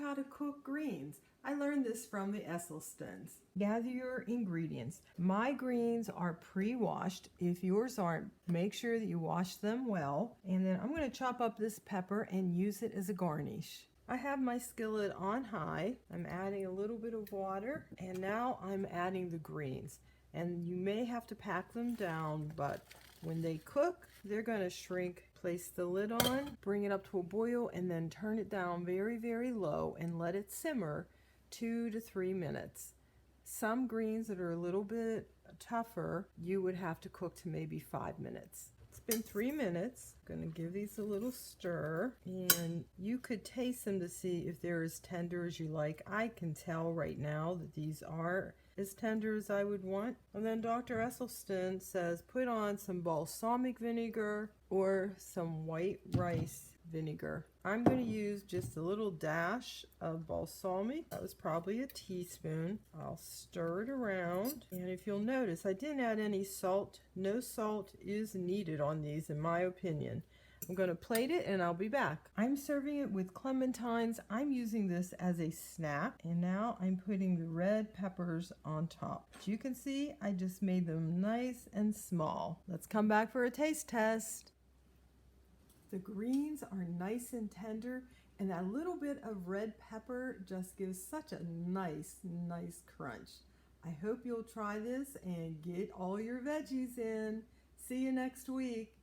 how to cook greens. I learned this from the Esselstynes. Gather your ingredients. My greens are pre-washed. If yours aren't, make sure that you wash them well. And then I'm going to chop up this pepper and use it as a garnish. I have my skillet on high. I'm adding a little bit of water, and now I'm adding the greens. And you may have to pack them down, but when they cook, they're going to shrink. Place the lid on, bring it up to a boil, and then turn it down very, very low and let it simmer 2 to 3 minutes. Some greens that are a little bit tougher, you would have to cook to maybe 5 minutes. It's been 3 minutes. I'm going to give these a little stir, and you could taste them to see if they're as tender as you like. I can tell right now that these are as tender as I would want. And then Dr. Esselstyne says put on some balsamic vinegar or some white rice vinegar. I'm going to use just a little dash of balsamic. That was probably a teaspoon. I'll stir it around. And if you'll notice, I didn't add any salt. No salt is needed on these, in my opinion. I'm going to plate it and I'll be back. I'm serving it with clementines. I'm using this as a snack. And now I'm putting the red peppers on top. As you can see, I just made them nice and small. Let's come back for a taste test. The greens are nice and tender, and that little bit of red pepper just gives such a nice crunch. I hope you'll try this and get all your veggies in. See you next week.